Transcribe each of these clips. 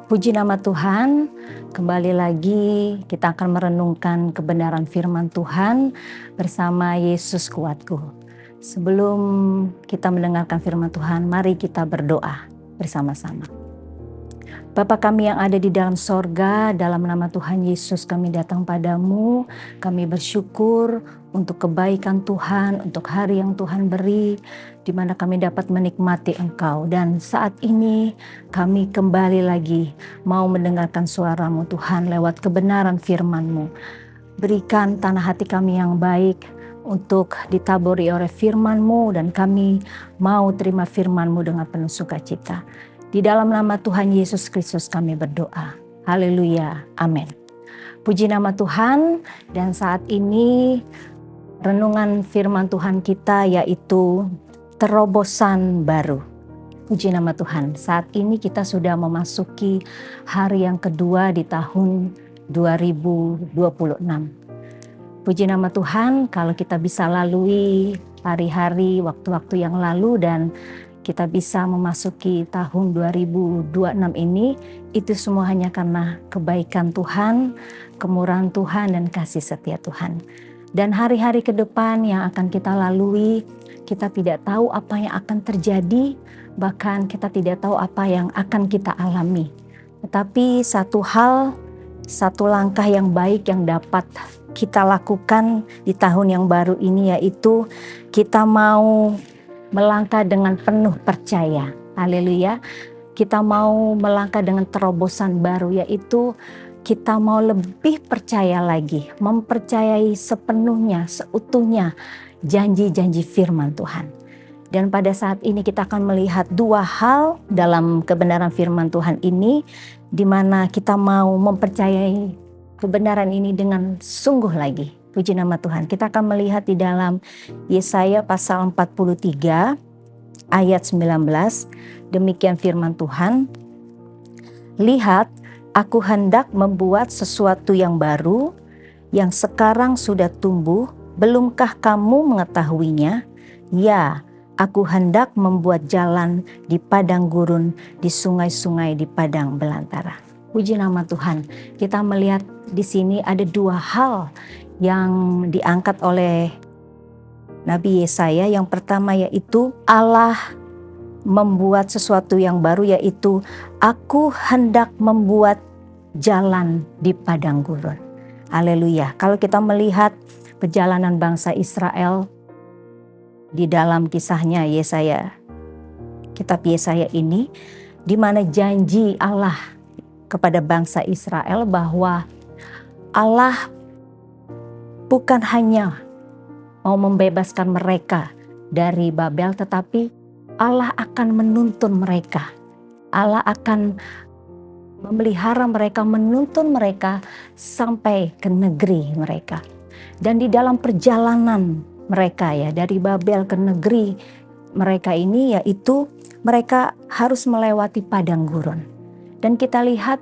Puji nama Tuhan, kembali lagi kita akan merenungkan kebenaran firman Tuhan bersama Yesus Kuatku. Sebelum kita mendengarkan firman Tuhan, mari kita berdoa bersama-sama. Bapa kami yang ada di dalam sorga, dalam nama Tuhan Yesus kami datang padamu. Kami bersyukur untuk kebaikan Tuhan, untuk hari yang Tuhan beri, di mana kami dapat menikmati Engkau. Dan saat ini kami kembali lagi mau mendengarkan suara-Mu Tuhan lewat kebenaran firman-Mu. Berikan tanah hati kami yang baik untuk ditaburi oleh firman-Mu, dan kami mau terima firman-Mu dengan penuh sukacita. Di dalam nama Tuhan Yesus Kristus kami berdoa. Haleluya. Amin. Puji nama Tuhan, dan saat ini renungan firman Tuhan kita yaitu terobosan baru. Puji nama Tuhan. Saat ini kita sudah memasuki hari yang kedua di tahun 2026. Puji nama Tuhan, kalau kita bisa lalui hari-hari, waktu-waktu yang lalu, dan kita bisa memasuki tahun 2026 ini, itu semua hanya karena kebaikan Tuhan, kemurahan Tuhan, dan kasih setia Tuhan. Dan hari-hari ke depan yang akan kita lalui, kita tidak tahu apa yang akan terjadi, bahkan kita tidak tahu apa yang akan kita alami. Tetapi satu hal, satu langkah yang baik yang dapat kita lakukan di tahun yang baru ini, yaitu kita mau melangkah dengan penuh percaya. Haleluya. Kita mau melangkah dengan terobosan baru, yaitu kita mau lebih percaya lagi, mempercayai sepenuhnya, seutuhnya janji-janji firman Tuhan. Dan pada saat ini kita akan melihat dua hal dalam kebenaran firman Tuhan ini, di mana kita mau mempercayai kebenaran ini dengan sungguh lagi. Puji nama Tuhan. Kita akan melihat di dalam Yesaya pasal 43 ayat 19. Demikian firman Tuhan. Lihat, aku hendak membuat sesuatu yang baru, yang sekarang sudah tumbuh. Belumkah kamu mengetahuinya? Ya, aku hendak membuat jalan di padang gurun, di sungai-sungai di padang belantara. Puji nama Tuhan. Kita melihat di sini ada dua hal yang diangkat oleh Nabi Yesaya. Yang pertama yaitu Allah membuat sesuatu yang baru, yaitu aku hendak membuat jalan di padang gurun. Haleluya. Kalau kita melihat perjalanan bangsa Israel di dalam kisahnya Yesaya, kitab Yesaya ini, di mana janji Allah kepada bangsa Israel bahwa Allah bukan hanya mau membebaskan mereka dari Babel, tetapi Allah akan menuntun mereka. Allah akan memelihara mereka, menuntun mereka sampai ke negeri mereka. Dan di dalam perjalanan mereka dari Babel ke negeri mereka ini, yaitu mereka harus melewati padang gurun. Dan kita lihat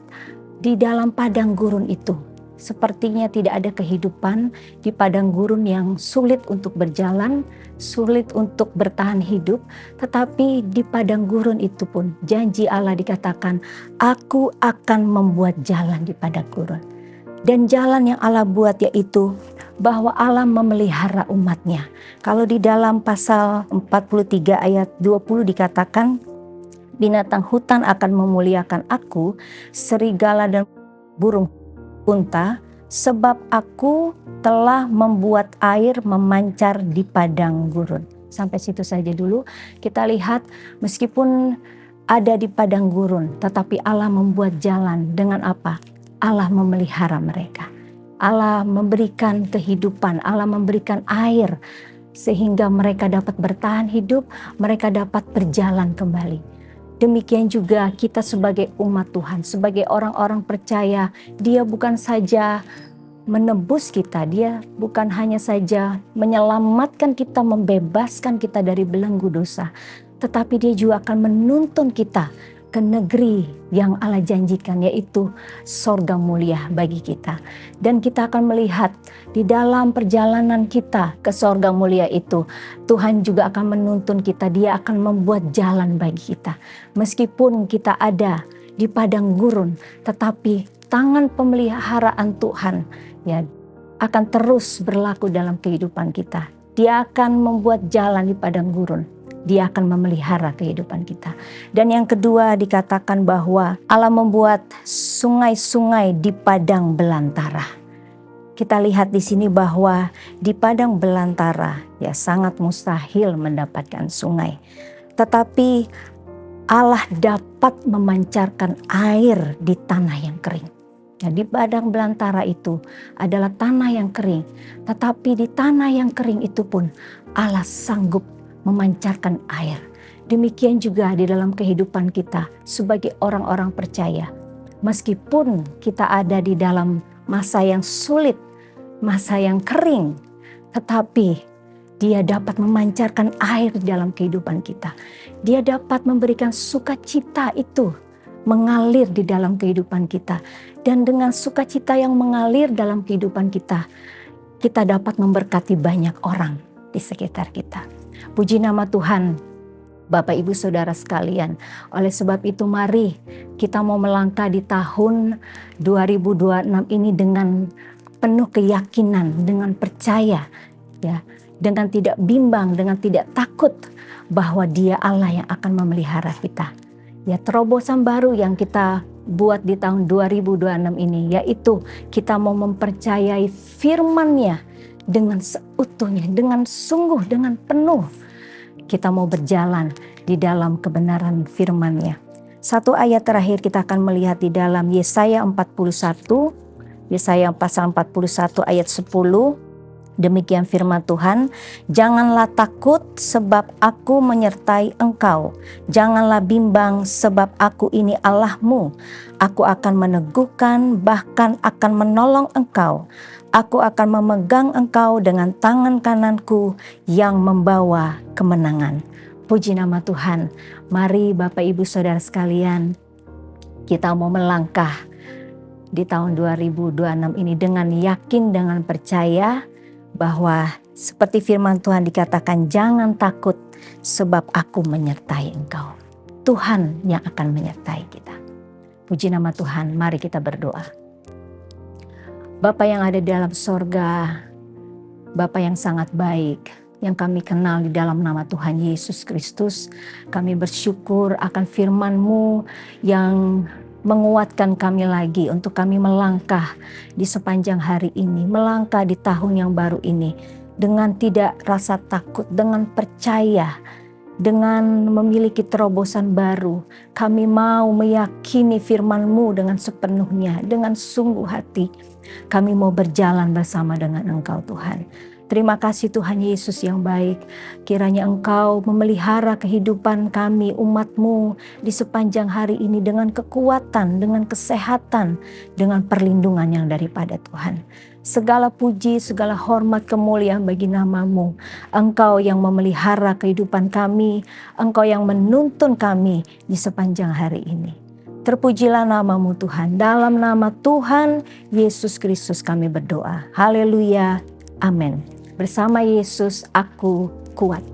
di dalam padang gurun itu, sepertinya tidak ada kehidupan. Di padang gurun yang sulit untuk berjalan, sulit untuk bertahan hidup. Tetapi di padang gurun itu pun janji Allah dikatakan, aku akan membuat jalan di padang gurun. Dan jalan yang Allah buat yaitu bahwa Allah memelihara umatnya. Kalau di dalam pasal 43 ayat 20 dikatakan, binatang hutan akan memuliakan aku, serigala dan burung unta, sebab aku telah membuat air memancar di padang gurun. Sampai situ saja dulu. Kita lihat meskipun ada di padang gurun, tetapi Allah membuat jalan. Dengan apa? Allah memelihara mereka. Allah memberikan kehidupan, Allah memberikan air, sehingga mereka dapat bertahan hidup, mereka dapat berjalan kembali. Demikian juga kita sebagai umat Tuhan, sebagai orang-orang percaya, Dia bukan saja menebus kita, Dia bukan hanya saja menyelamatkan kita, membebaskan kita dari belenggu dosa, tetapi Dia juga akan menuntun kita ke negeri yang Allah janjikan, yaitu sorga mulia bagi kita. Dan kita akan melihat di dalam perjalanan kita ke sorga mulia itu, Tuhan juga akan menuntun kita, Dia akan membuat jalan bagi kita. Meskipun kita ada di padang gurun, tetapi tangan pemeliharaan Tuhan ya akan terus berlaku dalam kehidupan kita. Dia akan membuat jalan di padang gurun. Dia akan memelihara kehidupan kita. Dan yang kedua dikatakan bahwa Allah membuat sungai-sungai di padang belantara. Kita lihat di sini bahwa di padang belantara ya sangat mustahil mendapatkan sungai. Tetapi Allah dapat memancarkan air di tanah yang kering. Ya, di padang belantara itu adalah tanah yang kering. Tetapi di tanah yang kering itu pun Allah sanggup memancarkan air. Demikian juga di dalam kehidupan kita sebagai orang-orang percaya. Meskipun kita ada di dalam masa yang sulit, masa yang kering, tetapi Dia dapat memancarkan air di dalam kehidupan kita. Dia dapat memberikan sukacita itu mengalir di dalam kehidupan kita. Dan dengan sukacita yang mengalir dalam kehidupan kita, kita dapat memberkati banyak orang di sekitar kita. Puji nama Tuhan, Bapak Ibu Saudara sekalian. Oleh sebab itu mari kita mau melangkah di tahun 2026 ini dengan penuh keyakinan, dengan percaya, ya, dengan tidak bimbang, dengan tidak takut bahwa Dia Allah yang akan memelihara kita. Ya, terobosan baru yang kita buat di tahun 2026 ini yaitu kita mau mempercayai firman-Nya dengan seutuhnya, dengan sungguh, dengan penuh. Kita mau berjalan di dalam kebenaran firman-Nya. Satu ayat terakhir kita akan melihat di dalam Yesaya 41. Yesaya pasal 41 ayat 10. Demikian firman Tuhan, janganlah takut sebab aku menyertai engkau. Janganlah bimbang sebab aku ini Allahmu. Aku akan meneguhkan bahkan akan menolong engkau. Aku akan memegang engkau dengan tangan kananku yang membawa kemenangan. Puji nama Tuhan. Mari Bapak Ibu Saudara sekalian, kita mau melangkah di tahun 2026 ini dengan yakin, dengan percaya bahwa seperti firman Tuhan dikatakan, jangan takut sebab aku menyertai engkau. Tuhan yang akan menyertai kita. Puji nama Tuhan, mari kita berdoa. Bapa yang ada di dalam sorga, Bapa yang sangat baik, yang kami kenal di dalam nama Tuhan Yesus Kristus, kami bersyukur akan firman-Mu yang menguatkan kami lagi untuk kami melangkah di sepanjang hari ini, melangkah di tahun yang baru ini dengan tidak rasa takut, dengan percaya, dengan memiliki terobosan baru. Kami mau meyakini firman-Mu dengan sepenuhnya, dengan sungguh hati. Kami mau berjalan bersama dengan Engkau Tuhan. Terima kasih Tuhan Yesus yang baik. Kiranya Engkau memelihara kehidupan kami, umat-Mu di sepanjang hari ini dengan kekuatan, dengan kesehatan, dengan perlindungan yang daripada Tuhan. Segala puji, segala hormat, kemuliaan bagi nama-Mu. Engkau yang memelihara kehidupan kami, Engkau yang menuntun kami di sepanjang hari ini. Terpujilah nama-Mu Tuhan. Dalam nama Tuhan Yesus Kristus kami berdoa. Haleluya. Amin. Bersama Yesus aku kuat.